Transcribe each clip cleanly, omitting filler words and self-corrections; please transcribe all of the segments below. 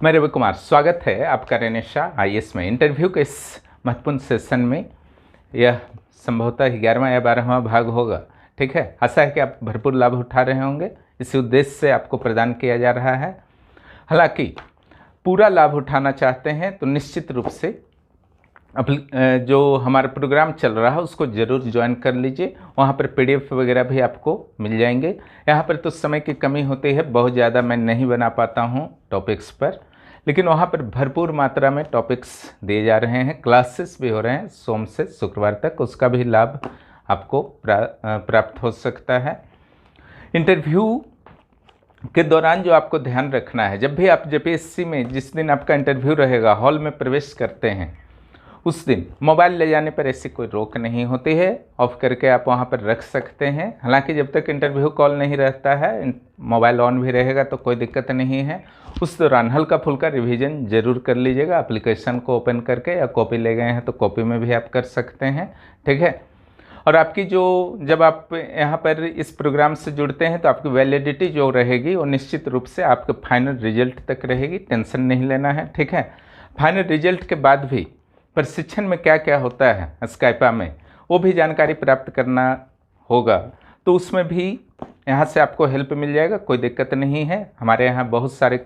मैं रवि कुमार, स्वागत है आपका रेनेशा आईएएस में। इंटरव्यू के इस महत्वपूर्ण सेशन में यह संभवतः 11वां या 12वां भाग होगा। ठीक है, आशा है कि आप भरपूर लाभ उठा रहे होंगे। इसी उद्देश्य से आपको प्रदान किया जा रहा है। हालांकि पूरा लाभ उठाना चाहते हैं तो निश्चित रूप से जो हमारा प्रोग्राम चल रहा है उसको ज़रूर ज्वाइन कर लीजिए। वहाँ पर पीडीएफ वगैरह भी आपको मिल जाएंगे। यहाँ पर तो समय की कमी होती है, बहुत ज़्यादा मैं नहीं बना पाता हूँ टॉपिक्स पर, लेकिन वहाँ पर भरपूर मात्रा में टॉपिक्स दिए जा रहे हैं। क्लासेस भी हो रहे हैं सोम से शुक्रवार तक, उसका भी लाभ आपको प्राप्त हो सकता है। इंटरव्यू के दौरान जो आपको ध्यान रखना है, जब भी आप जेपीएससी में जिस दिन आपका इंटरव्यू रहेगा हॉल में प्रवेश करते हैं उस दिन मोबाइल ले जाने पर ऐसी कोई रोक नहीं होती है। ऑफ करके आप वहाँ पर रख सकते हैं। हालांकि जब तक इंटरव्यू कॉल नहीं रहता है मोबाइल ऑन भी रहेगा तो कोई दिक्कत नहीं है। उस दौरान हल्का फुल्का रिवीजन जरूर कर लीजिएगा। एप्लीकेशन को ओपन करके, या कॉपी ले गए हैं तो कॉपी में भी आप कर सकते हैं। ठीक है, और आपकी जब आप यहाँ पर इस प्रोग्राम से जुड़ते हैं तो आपकी वैलिडिटी जो रहेगी वो निश्चित रूप से आपके फाइनल रिजल्ट तक रहेगी। टेंशन नहीं लेना है। ठीक है, फाइनल रिजल्ट के बाद भी प्रशिक्षण में क्या क्या होता है स्काइपा में, वो भी जानकारी प्राप्त करना होगा, तो उसमें भी यहाँ से आपको हेल्प मिल जाएगा। कोई दिक्कत नहीं है। हमारे यहाँ बहुत सारे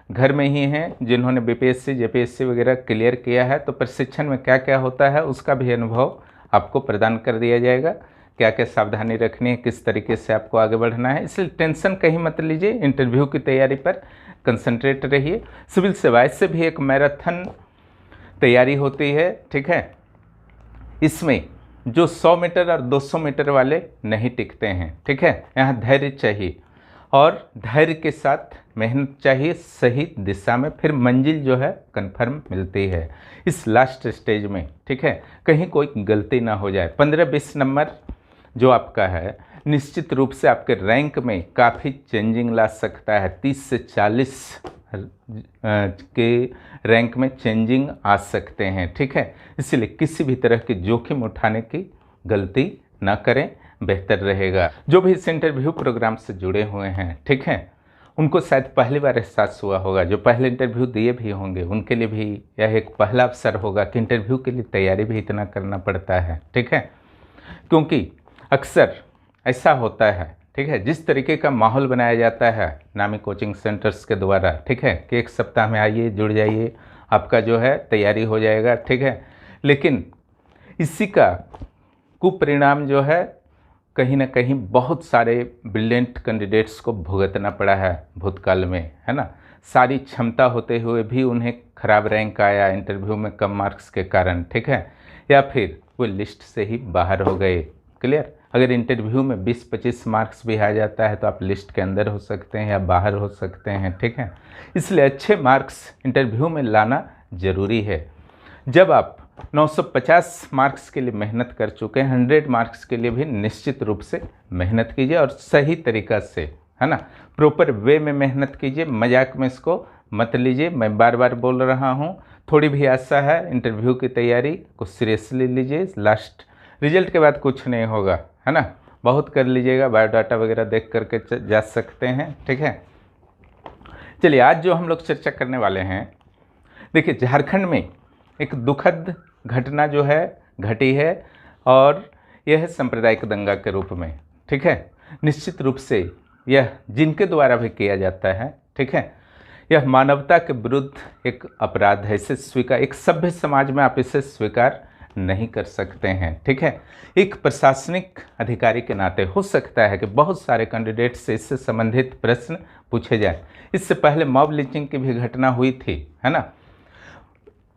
घर में ही हैं जिन्होंने बीपीएससी जेपीएससी वगैरह क्लियर किया है, तो प्रशिक्षण में क्या क्या होता है उसका भी अनुभव आपको प्रदान कर दिया जाएगा। क्या क्या सावधानी रखनी है, किस तरीके से आपको आगे बढ़ना है, इसलिए टेंशन कहीं मत लीजिए। इंटरव्यू की तैयारी पर कंसंट्रेट रहिए। सिविल सेवाएं से भी एक मैराथन तैयारी होती है। ठीक है, इसमें जो 100 मीटर और 200 मीटर वाले नहीं टिकते हैं। ठीक है, यहाँ धैर्य चाहिए और धैर्य के साथ मेहनत चाहिए सही दिशा में, फिर मंजिल जो है कंफर्म मिलती है इस लास्ट स्टेज में। ठीक है, कहीं कोई गलती ना हो जाए। 15-20 नंबर जो आपका है निश्चित रूप से आपके रैंक में काफ़ी चेंजिंग ला सकता है। 30 से 40 के रैंक में चेंजिंग आ सकते हैं। ठीक है, इसलिए किसी भी तरह की जोखिम उठाने की गलती ना करें, बेहतर रहेगा। जो भी इस इंटरव्यू प्रोग्राम से जुड़े हुए हैं, ठीक है, उनको शायद पहली बार एहसास हुआ होगा। जो पहले इंटरव्यू दिए भी होंगे उनके लिए भी यह एक पहला अवसर होगा कि इंटरव्यू के लिए तैयारी भी इतना करना पड़ता है। ठीक है, क्योंकि अक्सर ऐसा होता है, ठीक है, जिस तरीके का माहौल बनाया जाता है नामी कोचिंग सेंटर्स के द्वारा, ठीक है, कि एक सप्ताह में आइए, जुड़ जाइए, आपका जो है तैयारी हो जाएगा। ठीक है, लेकिन इसी का कुपरिणाम जो है कहीं ना कहीं बहुत सारे ब्रिलियंट कैंडिडेट्स को भुगतना पड़ा है भूतकाल में, है ना। सारी क्षमता होते हुए भी उन्हें खराब रैंक आया इंटरव्यू में कम मार्क्स के कारण। ठीक है, या फिर वो लिस्ट से ही बाहर हो गए। क्लियर, अगर इंटरव्यू में 20-25 मार्क्स भी आ जाता है तो आप लिस्ट के अंदर हो सकते हैं या बाहर हो सकते हैं। ठीक है, इसलिए अच्छे मार्क्स इंटरव्यू में लाना ज़रूरी है। जब आप 950 मार्क्स के लिए मेहनत कर चुके हैं, 100 मार्क्स के लिए भी निश्चित रूप से मेहनत कीजिए और सही तरीक़ा से, है ना, प्रॉपर वे में मेहनत कीजिए। मजाक में इसको मत लीजिए। मैं बार बार बोल रहा हूँ, थोड़ी भी आशा है इंटरव्यू की तैयारी को सीरियसली लीजिए। लास्ट रिजल्ट के बाद कुछ नहीं होगा, है ना, बहुत कर लीजिएगा। बायोडाटा वगैरह देख करके जा सकते हैं। ठीक है, चलिए आज जो हम लोग चर्चा करने वाले हैं, देखिए झारखंड में एक दुखद घटना जो है घटी है और यह है सांप्रदायिक दंगा के रूप में। ठीक है, निश्चित रूप से यह जिनके द्वारा भी किया जाता है, ठीक है, यह मानवता के विरुद्ध एक अपराध है। इसे स्वीकार, एक सभ्य समाज में आप इसे स्वीकार नहीं कर सकते हैं। ठीक है, एक प्रशासनिक अधिकारी के नाते हो सकता है कि बहुत सारे कैंडिडेट से इससे संबंधित प्रश्न पूछे जाए। इससे पहले मॉब लिंचिंग की भी घटना हुई थी, है ना,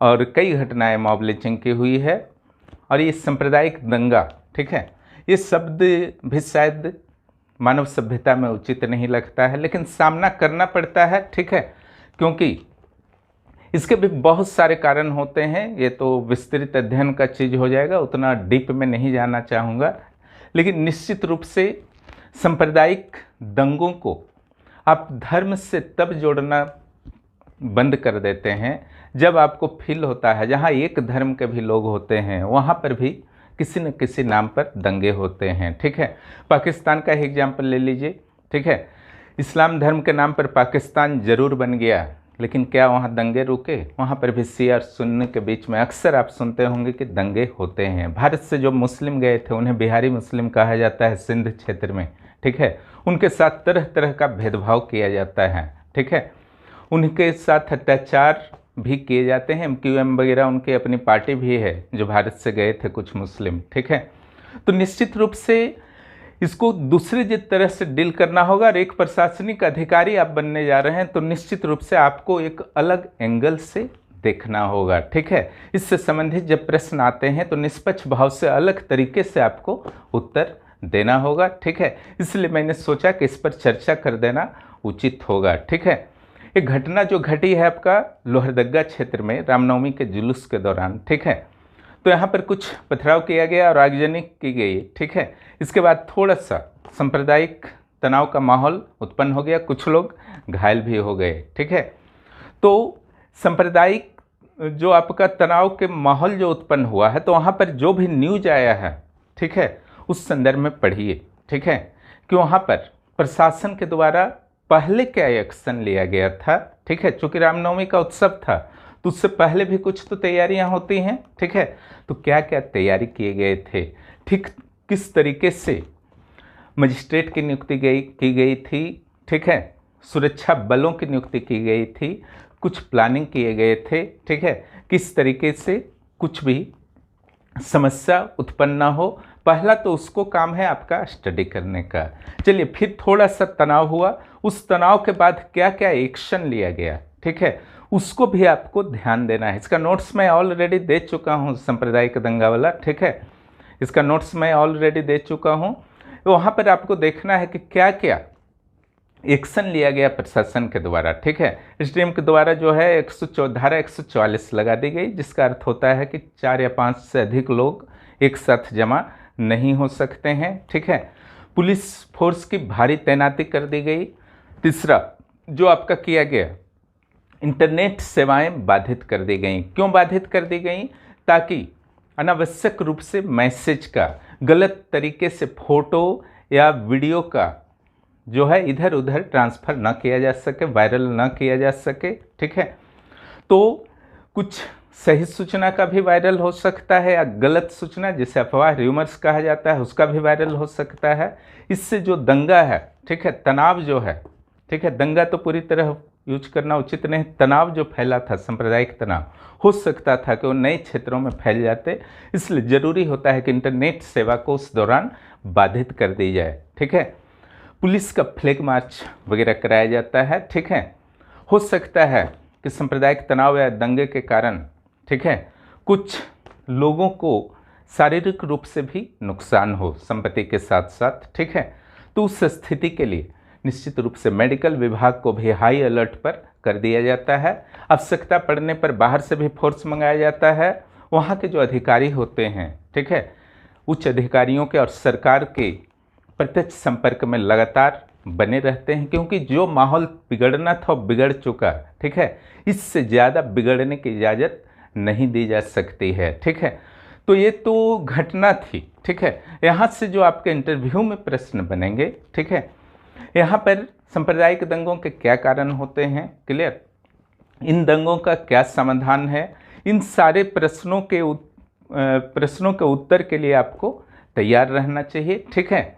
और कई घटनाएं मॉब लिंचिंग की हुई है। और ये सांप्रदायिक दंगा, ठीक है, ये शब्द भी शायद मानव सभ्यता में उचित नहीं लगता है, लेकिन सामना करना पड़ता है। ठीक है, क्योंकि इसके भी बहुत सारे कारण होते हैं। ये तो विस्तृत अध्ययन का चीज़ हो जाएगा, उतना डीप में नहीं जाना चाहूँगा, लेकिन निश्चित रूप से सांप्रदायिक दंगों को आप धर्म से तब जोड़ना बंद कर देते हैं जब आपको फील होता है जहाँ एक धर्म के भी लोग होते हैं वहाँ पर भी किसी न किसी नाम पर दंगे होते हैं। ठीक है, पाकिस्तान का ही एग्जाम्पल ले लीजिए। ठीक है, इस्लाम धर्म के नाम पर पाकिस्तान जरूर बन गया, लेकिन क्या वहाँ दंगे रुके? वहाँ पर भी शिया और सुन्नी के बीच में अक्सर आप सुनते होंगे कि दंगे होते हैं। भारत से जो मुस्लिम गए थे उन्हें बिहारी मुस्लिम कहा जाता है सिंध क्षेत्र में, ठीक है। उनके साथ तरह तरह का भेदभाव किया जाता है, ठीक है। उनके साथ अत्याचार भी किए जाते हैं। MQM वगैरह उनकी अपनी पार्टी भी है जो भारत से गए थे कुछ मुस्लिम, ठीक है। तो निश्चित रूप से इसको दूसरी जिस तरह से डील करना होगा और एक प्रशासनिक अधिकारी आप बनने जा रहे हैं तो निश्चित रूप से आपको एक अलग एंगल से देखना होगा, ठीक है। इससे संबंधित जब प्रश्न आते हैं तो निष्पक्ष भाव से अलग तरीके से आपको उत्तर देना होगा, ठीक है। इसलिए मैंने सोचा कि इस पर चर्चा कर देना उचित होगा, ठीक है। एक घटना जो घटी है आपका लोहरदगा क्षेत्र में रामनवमी के जुलूस के दौरान, ठीक है। तो यहाँ पर कुछ पथराव किया गया और आगजनी की गई, ठीक है। इसके बाद थोड़ा सा सांप्रदायिक तनाव का माहौल उत्पन्न हो गया, कुछ लोग घायल भी हो गए, ठीक है। तो सांप्रदायिक जो आपका तनाव के माहौल जो उत्पन्न हुआ है तो वहाँ पर जो भी न्यूज आया है, ठीक है, उस संदर्भ में पढ़िए, ठीक है, कि वहाँ पर प्रशासन के द्वारा पहले क्या एक्शन लिया गया था, ठीक है। चूँकि रामनवमी का उत्सव था तो उससे पहले भी कुछ तो तैयारियां होती हैं, ठीक है। तो क्या क्या तैयारी किए गए थे, ठीक किस तरीके से मजिस्ट्रेट की नियुक्ति की गई थी, ठीक है, सुरक्षा बलों की नियुक्ति की गई थी, कुछ प्लानिंग किए गए थे, ठीक है, किस तरीके से कुछ भी समस्या उत्पन्न ना हो। पहला तो उसको काम है आपका स्टडी करने का। चलिए फिर थोड़ा सा तनाव हुआ, उस तनाव के बाद क्या क्या एक्शन लिया गया, ठीक है, उसको भी आपको ध्यान देना है। इसका नोट्स मैं ऑलरेडी दे चुका हूँ, सांप्रदायिक दंगा वाला, ठीक है। इसका नोट्स मैं ऑलरेडी दे चुका हूँ। तो वहाँ पर आपको देखना है कि क्या क्या एक्शन लिया गया प्रशासन के द्वारा, ठीक है। SDM के द्वारा जो है धारा 144 लगा दी गई, जिसका अर्थ होता है कि 4 या 5 से अधिक लोग एक साथ जमा नहीं हो सकते हैं, ठीक है। पुलिस फोर्स की भारी तैनाती कर दी गई। तीसरा जो आपका किया गया, इंटरनेट सेवाएं बाधित कर दी गई। क्यों बाधित कर दी गई? ताकि अनावश्यक रूप से मैसेज का, गलत तरीके से फोटो या वीडियो का जो है इधर उधर ट्रांसफ़र ना किया जा सके, वायरल ना किया जा सके, ठीक है। तो कुछ सही सूचना का भी वायरल हो सकता है या गलत सूचना, जिसे अफवाह र्यूमर्स कहा जाता है, उसका भी वायरल हो सकता है। इससे जो दंगा है, ठीक है, तनाव जो है, ठीक है, दंगा तो पूरी तरह यूज करना उचित नहीं, तनाव जो फैला था, सांप्रदायिक तनाव, हो सकता था कि वो नए क्षेत्रों में फैल जाते। इसलिए ज़रूरी होता है कि इंटरनेट सेवा को उस दौरान बाधित कर दी जाए, ठीक है। पुलिस का फ्लैग मार्च वगैरह कराया जाता है, ठीक है। हो सकता है कि सांप्रदायिक तनाव या दंगे के कारण, ठीक है, कुछ लोगों को शारीरिक रूप से भी नुकसान हो संपत्ति के साथ साथ, ठीक है। तो उस स्थिति के लिए निश्चित रूप से मेडिकल विभाग को भी हाई अलर्ट पर कर दिया जाता है। आवश्यकता पड़ने पर बाहर से भी फोर्स मंगाया जाता है। वहाँ के जो अधिकारी होते हैं, ठीक है, उच्च अधिकारियों के और सरकार के प्रत्यक्ष संपर्क में लगातार बने रहते हैं, क्योंकि जो माहौल बिगड़ना था वो बिगड़ चुका, ठीक है। इससे ज़्यादा बिगड़ने की इजाज़त नहीं दी जा सकती है, ठीक है। तो ये तो घटना थी, ठीक है। यहाँ से जो आपके इंटरव्यू में प्रश्न बनेंगे, ठीक है, यहाँ पर सांप्रदायिक दंगों के क्या कारण होते हैं, क्लियर, इन दंगों का क्या समाधान है, इन सारे प्रश्नों के उत्तर के लिए आपको तैयार रहना चाहिए, ठीक है।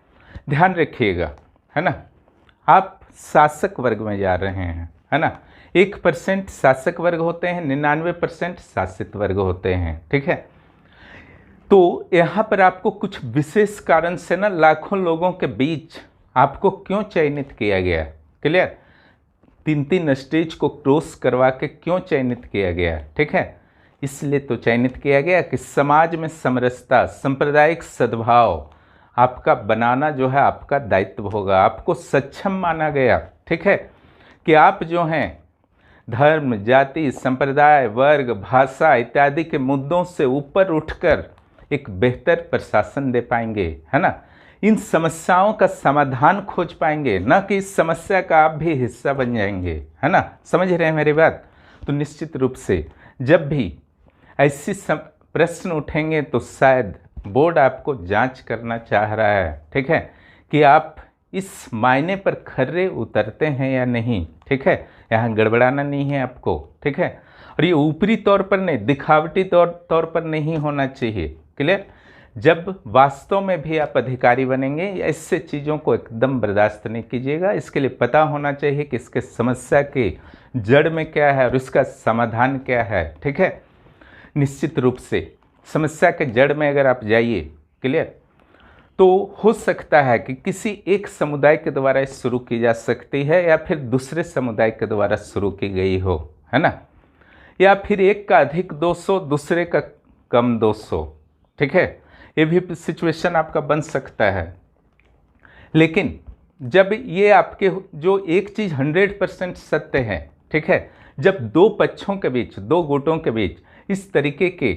ध्यान रखिएगा, है ना, आप शासक वर्ग में जा रहे हैं, है ना। 1% शासक वर्ग होते हैं, 99% शासित वर्ग होते हैं, ठीक है। तो यहाँ पर आपको कुछ विशेष कारण से ना लाखों लोगों के बीच आपको क्यों चयनित किया गया, क्लियर, 3 स्टेज को क्रॉस करवा के क्यों चयनित किया गया, ठीक है। इसलिए तो चयनित किया गया कि समाज में समरसता, सांप्रदायिक सद्भाव आपका बनाना जो है आपका दायित्व होगा। आपको सक्षम माना गया, ठीक है, कि आप जो हैं धर्म, जाति, संप्रदाय, वर्ग, भाषा इत्यादि के मुद्दों से ऊपर उठकर एक बेहतर प्रशासन दे पाएंगे, है ना। इन समस्याओं का समाधान खोज पाएंगे, न कि इस समस्या का आप भी हिस्सा बन जाएंगे, है ना। समझ रहे हैं मेरी बात? तो निश्चित रूप से जब भी ऐसी प्रश्न उठेंगे तो शायद बोर्ड आपको जांच करना चाह रहा है, ठीक है, कि आप इस मायने पर खरे उतरते हैं या नहीं, ठीक है। यहाँ गड़बड़ाना नहीं है आपको, ठीक है। और ये ऊपरी तौर पर नहीं, दिखावटी तौर पर नहीं होना चाहिए, क्लियर। जब वास्तव में भी आप अधिकारी बनेंगे, ऐसे चीज़ों को एकदम बर्दाश्त नहीं कीजिएगा। इसके लिए पता होना चाहिए कि इसके समस्या के जड़ में क्या है और इसका समाधान क्या है, ठीक है। निश्चित रूप से समस्या के जड़ में अगर आप जाइए, क्लियर, तो हो सकता है कि किसी एक समुदाय के द्वारा शुरू की जा सकती है या फिर दूसरे समुदाय के द्वारा शुरू की गई हो, है ना, या फिर एक का अधिक दोष हो, दूसरे का कम दोष हो, ठीक है। ये भी सिचुएशन आपका बन सकता है। लेकिन जब ये आपके जो एक चीज़ 100% सत्य है, ठीक है, जब दो पक्षों के बीच, दो गुटों के बीच इस तरीके के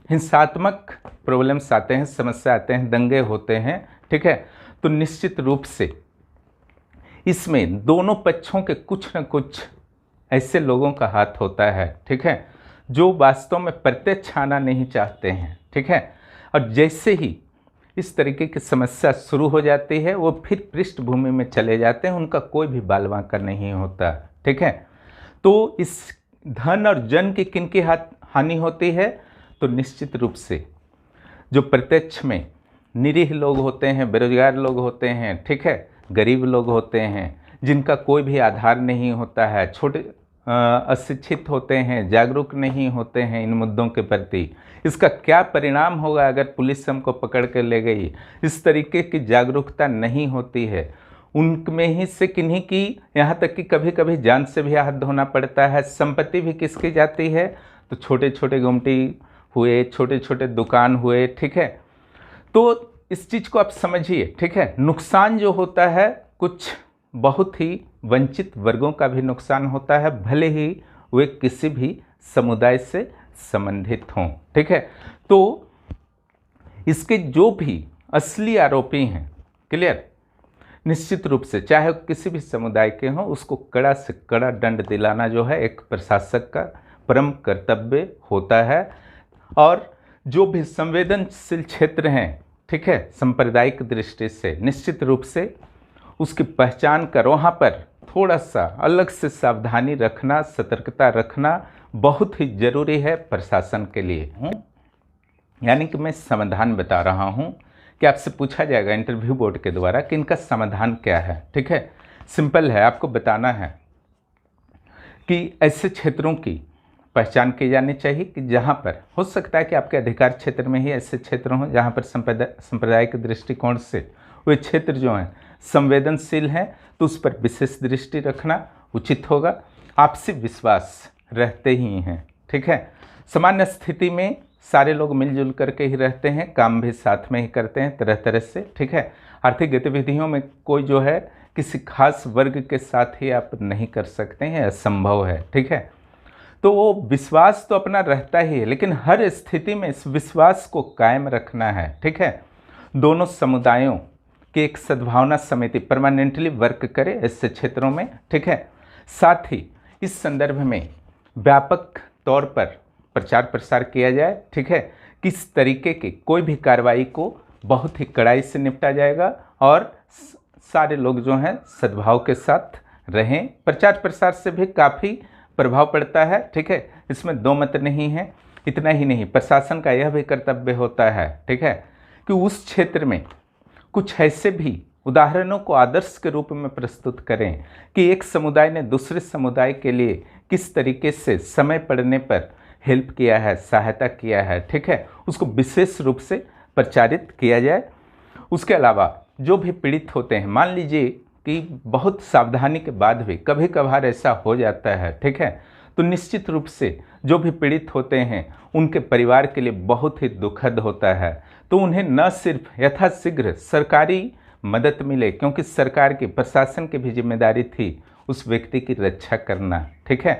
हिंसात्मक प्रॉब्लम्स आते हैं, समस्या आते हैं, दंगे होते हैं, ठीक है, तो निश्चित रूप से इसमें दोनों पक्षों के कुछ न कुछ ऐसे लोगों का हाथ होता है, ठीक है, जो वास्तव में प्रत्यक्ष आना नहीं चाहते हैं, ठीक है। और जैसे ही इस तरीके की समस्या शुरू हो जाती है, वो फिर पृष्ठभूमि में चले जाते हैं, उनका कोई भी बाल बांका नहीं होता, ठीक है। तो इस धन और जन की किनकी हानि होती है, तो निश्चित रूप से जो प्रत्यक्ष में निरीह लोग होते हैं, बेरोजगार लोग होते हैं, ठीक है, गरीब लोग होते हैं, जिनका कोई भी आधार नहीं होता है, छोटे अशिक्षित होते हैं, जागरूक नहीं होते हैं इन मुद्दों के प्रति। इसका क्या परिणाम होगा अगर पुलिस हमको पकड़ कर ले गई, इस तरीके की जागरूकता नहीं होती है, उनमें ही से किन्हीं की, यहाँ तक कि कभी कभी जान से भी हाथ धोना पड़ता है। संपत्ति भी किसकी जाती है, तो छोटे छोटे गुमटी हुए, छोटे छोटे दुकान हुए, ठीक है। तो इस चीज़ को आप समझिए, ठीक है। नुकसान जो होता है कुछ बहुत ही वंचित वर्गों का भी नुकसान होता है, भले ही वे किसी भी समुदाय से संबंधित हों, ठीक है। तो इसके जो भी असली आरोपी हैं, क्लियर, निश्चित रूप से चाहे किसी भी समुदाय के हों, उसको कड़ा से कड़ा दंड दिलाना जो है एक प्रशासक का परम कर्तव्य होता है। और जो भी संवेदनशील क्षेत्र हैं, ठीक है, सांप्रदायिक दृष्टि से निश्चित रूप से उसकी पहचान कर वहाँ पर थोड़ा सा अलग से सावधानी रखना, सतर्कता रखना बहुत ही ज़रूरी है प्रशासन के लिए। यानी कि मैं समाधान बता रहा हूँ कि आपसे पूछा जाएगा इंटरव्यू बोर्ड के द्वारा कि इनका समाधान क्या है, ठीक है। सिंपल है, आपको बताना है कि ऐसे क्षेत्रों की पहचान की जानी चाहिए कि जहाँ पर हो सकता है कि आपके अधिकार क्षेत्र में ही ऐसे क्षेत्र हों जहाँ पर सांप्रदायिक दृष्टिकोण से वे क्षेत्र जो हैं संवेदनशील हैं, तो उस पर विशेष दृष्टि रखना उचित होगा। आपसी विश्वास रहते ही हैं, ठीक है। सामान्य स्थिति में सारे लोग मिलजुल करके ही रहते हैं, काम भी साथ में ही करते हैं तरह तरह से, ठीक है। आर्थिक गतिविधियों में कोई जो है किसी खास वर्ग के साथ ही आप नहीं कर सकते हैं, असंभव है, ठीक है। तो वो विश्वास तो अपना रहता ही है, लेकिन हर स्थिति में इस विश्वास को कायम रखना है, ठीक है। दोनों समुदायों की एक सद्भावना समिति परमानेंटली वर्क करे ऐसे क्षेत्रों में, ठीक है। साथ ही इस संदर्भ में व्यापक तौर पर प्रचार प्रसार किया जाए, ठीक है। किस तरीके की कोई भी कार्रवाई को बहुत ही कड़ाई से निपटा जाएगा और सारे लोग जो हैं सद्भाव के साथ रहें। प्रचार प्रसार से भी काफ़ी प्रभाव पड़ता है, ठीक है, इसमें दो मत नहीं है। इतना ही नहीं, प्रशासन का यह भी कर्तव्य होता है, ठीक है, कि उस क्षेत्र में कुछ ऐसे भी उदाहरणों को आदर्श के रूप में प्रस्तुत करें कि एक समुदाय ने दूसरे समुदाय के लिए किस तरीके से समय पड़ने पर हेल्प किया है, सहायता किया है, ठीक है, उसको विशेष रूप से प्रचारित किया जाए। उसके अलावा जो भी पीड़ित होते हैं, मान लीजिए कि बहुत सावधानी के बाद भी कभी कभार ऐसा हो जाता है, ठीक है, तो निश्चित रूप से जो भी पीड़ित होते हैं उनके परिवार के लिए बहुत ही दुखद होता है। तो उन्हें न सिर्फ यथाशीघ्र सरकारी मदद मिले, क्योंकि सरकार की, प्रशासन की भी जिम्मेदारी थी उस व्यक्ति की रक्षा करना, ठीक है।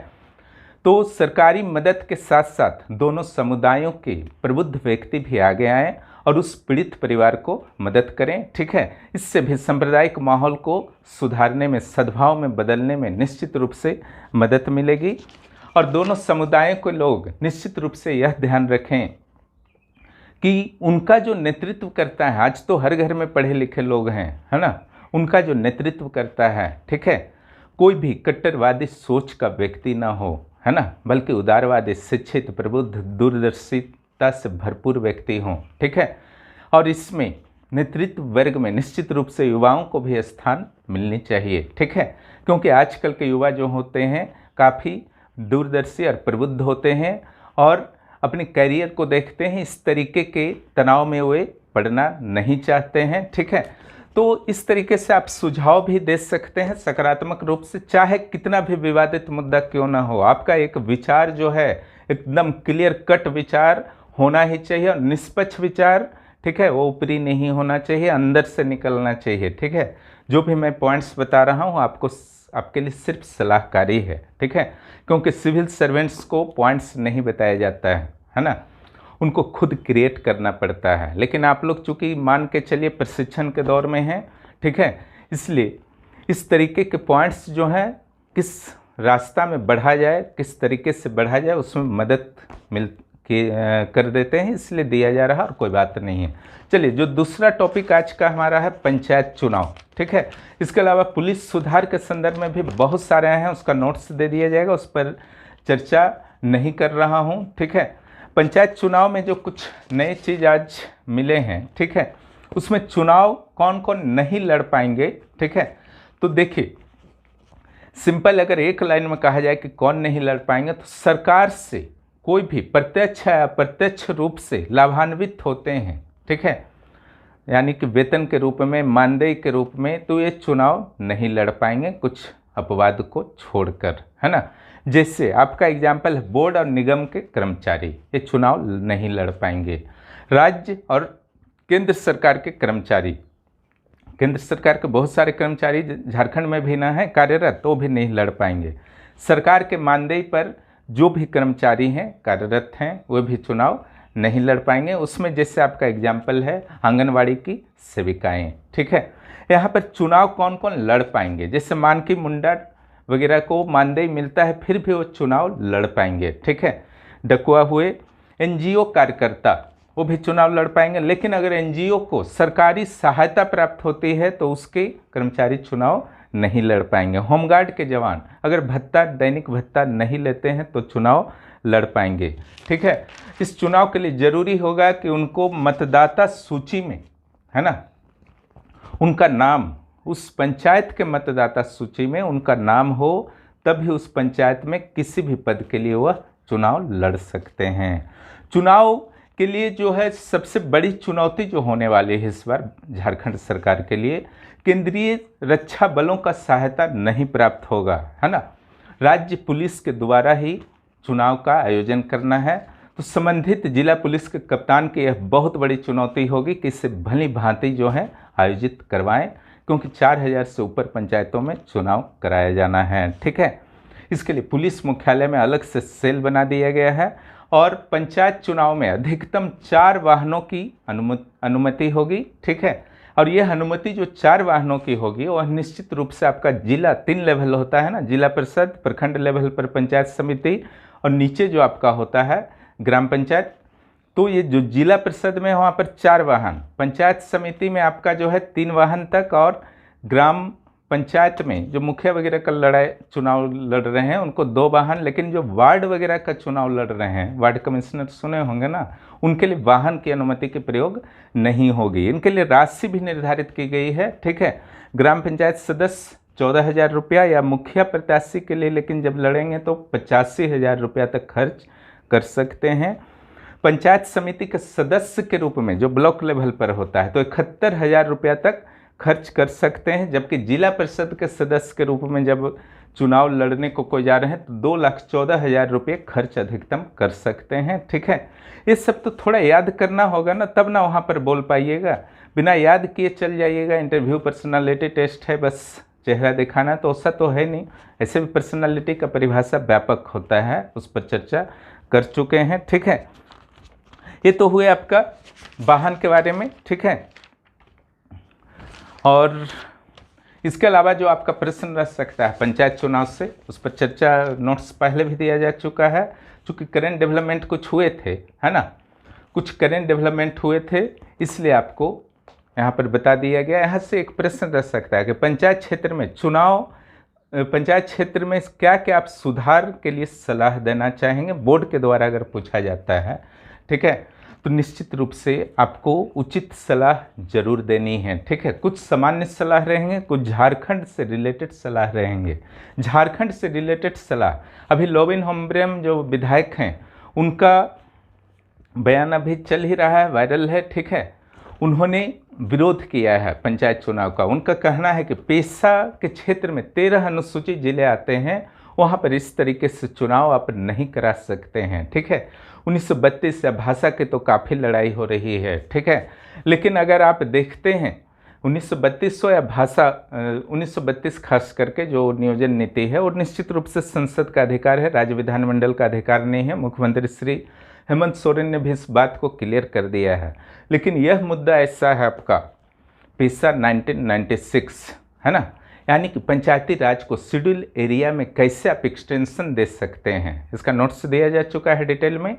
तो सरकारी मदद के साथ साथ दोनों समुदायों के प्रबुद्ध व्यक्ति भी आगे आएँ और उस पीड़ित परिवार को मदद करें, ठीक है। इससे भी सांप्रदायिक माहौल को सुधारने में, सद्भाव में बदलने में निश्चित रूप से मदद मिलेगी। और दोनों समुदायों के लोग निश्चित रूप से यह ध्यान रखें कि उनका जो नेतृत्व करता है, आज तो हर घर में पढ़े लिखे लोग हैं, है ना, उनका जो नेतृत्व करता है, ठीक है, कोई भी कट्टरवादी सोच का व्यक्ति ना हो, है ना, बल्कि उदारवादी, शिक्षित, प्रबुद्ध, दूरदर्शिता से भरपूर व्यक्ति हों, ठीक है। और इसमें नेतृत्व वर्ग में निश्चित रूप से युवाओं को भी स्थान मिलनी चाहिए, ठीक है, क्योंकि आजकल के युवा जो होते हैं काफ़ी दूरदर्शी और प्रबुद्ध होते हैं और अपने करियर को देखते हैं, इस तरीके के तनाव में वे पढ़ना नहीं चाहते हैं, ठीक है। तो इस तरीके से आप सुझाव भी दे सकते हैं सकारात्मक रूप से, चाहे कितना भी विवादित मुद्दा क्यों ना हो। आपका एक विचार जो है एकदम क्लियर कट विचार होना ही चाहिए और निष्पक्ष विचार, ठीक है, वो ऊपरी नहीं होना चाहिए, अंदर से निकलना चाहिए, ठीक है। जो भी मैं पॉइंट्स बता रहा हूँ आपके लिए सिर्फ सलाहकारी है, ठीक है, क्योंकि सिविल सर्वेंट्स को पॉइंट्स नहीं बताया जाता है ना, उनको खुद क्रिएट करना पड़ता है। लेकिन आप लोग चूँकि मान के चलिए प्रशिक्षण के दौर में हैं, ठीक है, इसलिए इस तरीके के पॉइंट्स जो हैं किस रास्ता में बढ़ा जाए, किस तरीके से बढ़ा जाए, उसमें मदद कर देते हैं, इसलिए दिया जा रहा है और कोई बात नहीं है। चलिए, जो दूसरा टॉपिक आज का हमारा है पंचायत चुनाव, ठीक है। इसके अलावा पुलिस सुधार के संदर्भ में भी बहुत सारे हैं, उसका नोट्स दे दिया जाएगा, उस पर चर्चा नहीं कर रहा हूँ, ठीक है। पंचायत चुनाव में जो कुछ नए चीज़ आज मिले हैं, ठीक है, उसमें चुनाव कौन कौन नहीं लड़ पाएंगे, ठीक है। तो देखिए, सिंपल अगर एक लाइन में कहा जाए कि कौन नहीं लड़ पाएंगे, तो सरकार से कोई भी प्रत्यक्ष या अप्रत्यक्ष रूप से लाभान्वित होते हैं, ठीक है, यानी कि वेतन के रूप में, मानदेय के रूप में, तो ये चुनाव नहीं लड़ पाएंगे, कुछ अपवाद को छोड़कर, है ना। जैसे आपका एग्जाम्पल है बोर्ड और निगम के कर्मचारी, ये चुनाव नहीं लड़ पाएंगे। राज्य और केंद्र सरकार के कर्मचारी, केंद्र सरकार के बहुत सारे कर्मचारी झारखंड में भी ना है कार्यरत, तो भी नहीं लड़ पाएंगे। सरकार के मानदेय पर जो भी कर्मचारी हैं कार्यरत हैं, वो भी चुनाव नहीं लड़ पाएंगे। उसमें जैसे आपका एग्जाम्पल है आंगनवाड़ी की सेविकाएँ, ठीक है। यहाँ पर चुनाव कौन कौन लड़ पाएंगे, जैसे मानकी मुंडा वगैरह को मानदेय मिलता है, फिर भी वो चुनाव लड़ पाएंगे, ठीक है। डकुआ हुए एनजीओ कार्यकर्ता, वो भी चुनाव लड़ पाएंगे, लेकिन अगर एनजीओ को सरकारी सहायता प्राप्त होती है तो उसके कर्मचारी चुनाव नहीं लड़ पाएंगे। होमगार्ड के जवान अगर भत्ता, दैनिक भत्ता नहीं लेते हैं तो चुनाव लड़ पाएंगे, ठीक है। इस चुनाव के लिए ज़रूरी होगा कि उनको मतदाता सूची में, है ना, उनका नाम, उस पंचायत के मतदाता सूची में उनका नाम हो, तभी उस पंचायत में किसी भी पद के लिए वह चुनाव लड़ सकते हैं। चुनाव के लिए जो है सबसे बड़ी चुनौती जो होने वाली है इस बार झारखंड सरकार के लिए, केंद्रीय रक्षा बलों का सहायता नहीं प्राप्त होगा, है ना। राज्य पुलिस के द्वारा ही चुनाव का आयोजन करना है, तो संबंधित जिला पुलिस के कप्तान की यह बहुत बड़ी चुनौती होगी कि इसे भली भांति जो है आयोजित करवाएं, क्योंकि 4000 से ऊपर पंचायतों में चुनाव कराया जाना है, ठीक है। इसके लिए पुलिस मुख्यालय में अलग से सेल बना दिया गया है और पंचायत चुनाव में अधिकतम 4 वाहनों की अनुमति होगी, ठीक है। और यह अनुमति जो 4 वाहनों की होगी वह निश्चित रूप से आपका जिला 3 लेवल होता है ना, जिला परिषद, प्रखंड लेवल पर पंचायत समिति और नीचे जो आपका होता है ग्राम पंचायत। तो ये जो जिला परिषद में वहाँ पर 4 वाहन, पंचायत समिति में आपका जो है 3 वाहन तक, और ग्राम पंचायत में जो मुखिया वगैरह का चुनाव लड़ रहे हैं उनको 2 वाहन, लेकिन जो वार्ड वगैरह का चुनाव लड़ रहे हैं, वार्ड कमिश्नर सुने होंगे ना, उनके लिए वाहन की अनुमति के प्रयोग नहीं होगी। इनके लिए राशि भी निर्धारित की गई है, ठीक है। ग्राम पंचायत सदस्य 14,000 रुपया या मुखिया प्रत्याशी के लिए लेकिन जब लड़ेंगे तो 85,000 रुपया तक खर्च कर सकते हैं। पंचायत समिति के सदस्य के रूप में जो ब्लॉक लेवल पर होता है तो 71,000 रुपया तक खर्च कर सकते हैं, जबकि जिला परिषद के सदस्य के रूप में जब चुनाव लड़ने को कोई जा रहे हैं तो 2,14,000 रुपये खर्च अधिकतम कर सकते हैं, ठीक है। ये सब तो थोड़ा याद करना होगा ना, तब ना वहाँ पर बोल पाइएगा, बिना याद किए चल जाइएगा। इंटरव्यू पर्सनालिटी टेस्ट है, बस चेहरा दिखाना, तो ऐसा तो है नहीं। ऐसे भी पर्सनालिटी का परिभाषा व्यापक होता है, उस पर चर्चा कर चुके हैं, ठीक है। ये तो हुए आपका वाहन के बारे में, ठीक है। और इसके अलावा जो आपका प्रश्न रह सकता है पंचायत चुनाव से, उस पर चर्चा नोट्स पहले भी दिया जा चुका है। चूँकि करेंट डेवलपमेंट कुछ हुए थे, है ना, कुछ करेंट डेवलपमेंट हुए थे, इसलिए आपको यहाँ पर बता दिया गया। यहाँ से एक प्रश्न रह सकता है कि पंचायत क्षेत्र में चुनाव पंचायत क्षेत्र में क्या क्या आप सुधार के लिए सलाह देना चाहेंगे, बोर्ड के द्वारा अगर पूछा जाता है, ठीक है, तो निश्चित रूप से आपको उचित सलाह जरूर देनी है, ठीक है। कुछ सामान्य सलाह रहेंगे, कुछ झारखंड से रिलेटेड सलाह रहेंगे। झारखंड से रिलेटेड सलाह, अभी लोबिन हेम्ब्रम जो विधायक हैं उनका बयान अभी चल ही रहा है, वायरल है, ठीक है। उन्होंने विरोध किया है पंचायत चुनाव का। उनका कहना है कि पेशा के क्षेत्र में 13 अनुसूचित जिले आते हैं, वहाँ पर इस तरीके से चुनाव आप नहीं करा सकते हैं, ठीक है। 1932 या भाषा की तो काफ़ी लड़ाई हो रही है, ठीक है, लेकिन अगर आप देखते हैं 1932 या भाषा 1932 खास करके जो नियोजन नीति है, और निश्चित रूप से संसद का अधिकार है, राज्य विधानमंडल का अधिकार नहीं है। मुख्यमंत्री श्री हेमंत सोरेन ने भी इस बात को क्लियर कर दिया है। लेकिन यह मुद्दा ऐसा है आपका पेशा 1996, है ना, यानी कि पंचायती राज को शेड्यूल एरिया में कैसे आप एक्सटेंशन दे सकते हैं, इसका नोट्स दिया जा चुका है डिटेल में।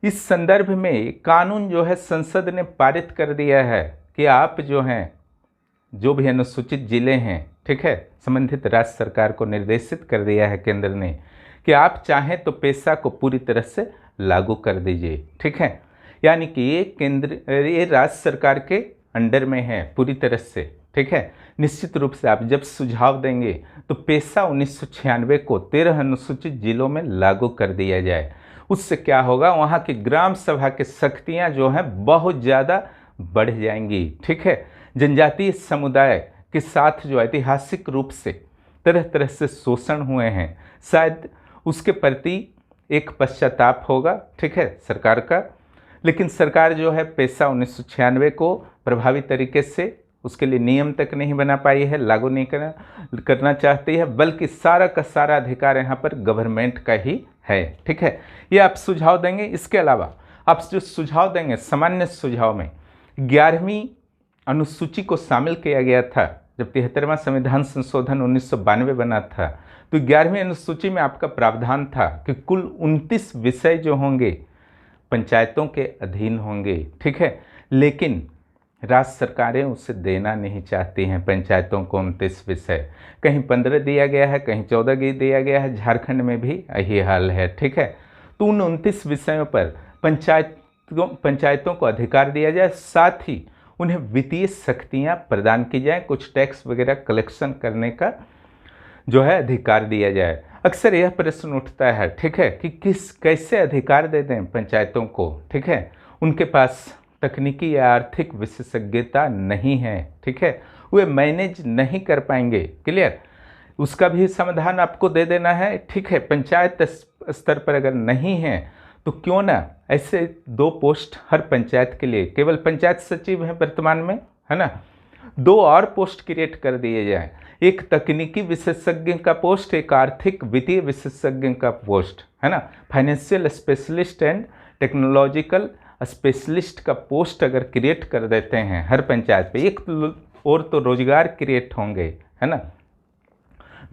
इस संदर्भ में कानून जो है संसद ने पारित कर दिया है कि आप जो हैं, जो भी अनुसूचित जिले हैं, ठीक है, संबंधित राज्य सरकार को निर्देशित कर दिया है केंद्र ने कि आप चाहें तो पेशा को पूरी तरह से लागू कर दीजिए, ठीक है। यानी कि ये राज्य सरकार के अंडर में है पूरी तरह से, ठीक है। निश्चित रूप से आप जब सुझाव देंगे तो पेशा 1996 को 13 अनुसूचित जिलों में लागू कर दिया जाए। उससे क्या होगा, वहाँ की ग्राम सभा की शक्तियाँ जो हैं बहुत ज़्यादा बढ़ जाएंगी, ठीक है। जनजातीय समुदाय के साथ जो ऐतिहासिक रूप से तरह तरह से शोषण हुए हैं, शायद उसके प्रति एक पश्चाताप होगा, ठीक है, सरकार का। लेकिन सरकार जो है पेशा 1996 को प्रभावी तरीके से उसके लिए नियम तक नहीं बना पाई है, लागू नहीं करना चाहती है, बल्कि सारा का सारा अधिकार यहाँ पर गवर्नमेंट का ही है, ठीक है। ये आप सुझाव देंगे। इसके अलावा आप जो सुझाव देंगे, सामान्य सुझाव में 11वीं अनुसूची को शामिल किया गया था जब 73वां संविधान संशोधन 1992 बना था, तो 11वीं अनुसूची में आपका प्रावधान था कि कुल 29 विषय जो होंगे पंचायतों के अधीन होंगे, ठीक है। लेकिन राज्य सरकारें उसे देना नहीं चाहती हैं पंचायतों को 29 विषय, कहीं 15 दिया गया है, कहीं 14 दिया गया है, झारखंड में भी यही हाल है, ठीक है। तो उन 29 विषयों पर पंचायतों को अधिकार दिया जाए, साथ ही उन्हें वित्तीय शक्तियाँ प्रदान की जाए, कुछ टैक्स वगैरह कलेक्शन करने का जो है अधिकार दिया जाए। अक्सर यह प्रश्न उठता है, ठीक है, कि कैसे अधिकार दे दें पंचायतों को, ठीक है। उनके पास तकनीकी या आर्थिक विशेषज्ञता नहीं है, ठीक है, वे मैनेज नहीं कर पाएंगे, क्लियर। उसका भी समाधान आपको दे देना है, ठीक है। पंचायत स्तर पर अगर नहीं है तो क्यों ना ऐसे 2 पोस्ट हर पंचायत के लिए, केवल पंचायत सचिव हैं वर्तमान में, है ना, 2 और पोस्ट क्रिएट कर दिए जाए, एक तकनीकी विशेषज्ञ का पोस्ट, एक आर्थिक वित्तीय विशेषज्ञ का पोस्ट, है ना, financial specialist and technological specialist का पोस्ट अगर क्रिएट कर देते हैं हर पंचायत पे, एक और तो रोजगार क्रिएट होंगे, है ना,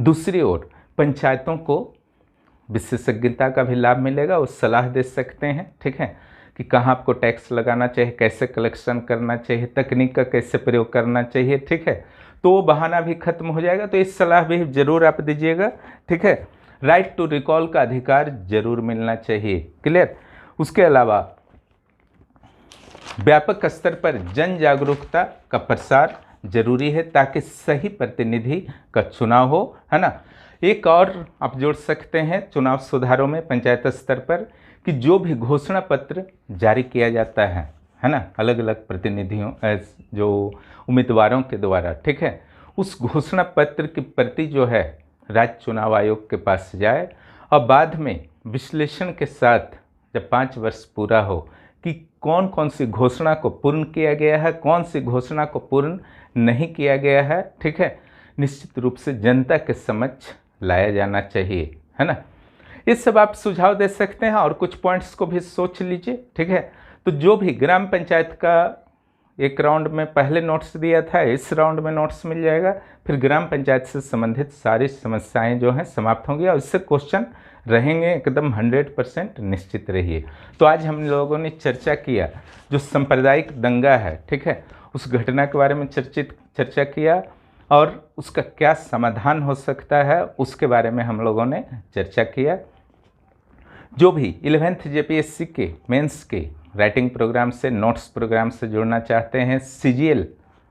दूसरी ओर पंचायतों को विशेषज्ञता का भी लाभ मिलेगा, वो सलाह दे सकते हैं, ठीक है, कि कहाँ आपको टैक्स लगाना चाहिए, कैसे कलेक्शन करना चाहिए, तकनीक का कैसे प्रयोग करना चाहिए, ठीक है। तो वो बहाना भी खत्म हो जाएगा। तो इस सलाह भी जरूर आप दीजिएगा, ठीक है। राइट टू रिकॉल का अधिकार जरूर मिलना चाहिए, क्लियर। उसके अलावा व्यापक स्तर पर जन जागरूकता का प्रसार जरूरी है ताकि सही प्रतिनिधि का चुनाव हो, है ना। एक और आप जोड़ सकते हैं चुनाव सुधारों में पंचायत स्तर पर कि जो भी घोषणा पत्र जारी किया जाता है ना, अलग अलग प्रतिनिधियों जो उम्मीदवारों के द्वारा, ठीक है, उस घोषणा पत्र की प्रति जो है राज्य चुनाव आयोग के पास जाए और बाद में विश्लेषण के साथ जब 5 वर्ष पूरा हो कि कौन कौन सी घोषणा को पूर्ण किया गया है, कौन सी घोषणा को पूर्ण नहीं किया गया है, ठीक है, निश्चित रूप से जनता के समक्ष लाया जाना चाहिए, है ना। ये सब आप सुझाव दे सकते हैं और कुछ पॉइंट्स को भी सोच लीजिए, ठीक है। तो जो भी ग्राम पंचायत का एक राउंड में पहले नोट्स दिया था, इस राउंड में नोट्स मिल जाएगा, फिर ग्राम पंचायत से संबंधित सारी समस्याएं जो हैं समाप्त होंगी और इससे क्वेश्चन रहेंगे एकदम 100% निश्चित रहिए। तो आज हम लोगों ने चर्चा किया जो सांप्रदायिक दंगा है, ठीक है, उस घटना के बारे में चर्चा किया और उसका क्या समाधान हो सकता है उसके बारे में हम लोगों ने चर्चा किया। जो भी 11th जेपीएससी के मेंस के राइटिंग प्रोग्राम से, नोट्स प्रोग्राम से जुड़ना चाहते हैं, सीजीएल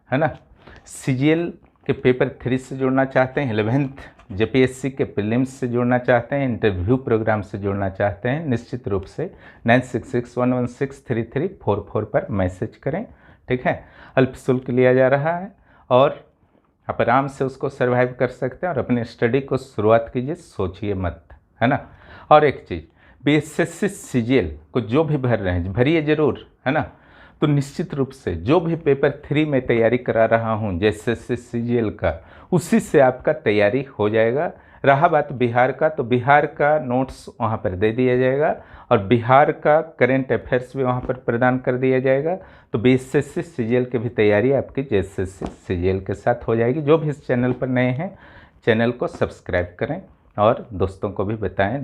है ना, सीजीएल के पेपर 3 से जुड़ना चाहते हैं, 11th जेपीएससी के प्रीलिम्स से जुड़ना चाहते हैं, इंटरव्यू प्रोग्राम से जुड़ना चाहते हैं, निश्चित रूप से 9661163344 पर मैसेज करें। ठीक है, अल्प शुल्क लिया जा रहा है और आप आराम से उसको सर्वाइव कर सकते हैं और अपने स्टडी को शुरुआत कीजिए, सोचिए मत, है ना। और एक चीज़, बीएसएससी सीजीएल को जो भी भर रहे हैं भरिए ज़रूर, है ना। तो निश्चित रूप से जो भी पेपर 3 में तैयारी करा रहा हूँ जैसे सीजीएल का, उसी से आपका तैयारी हो जाएगा। रहा बात बिहार का, तो बिहार का नोट्स वहाँ पर दे दिया जाएगा और बिहार का करेंट अफेयर्स भी वहाँ पर प्रदान कर दिया जाएगा। तो बीएसएससी सीजीएल की भी तैयारी आपकी जेएसएससी सीजीएल के साथ हो जाएगी। जो भी इस चैनल पर नए हैं, चैनल को सब्सक्राइब करें और दोस्तों को भी बताएं।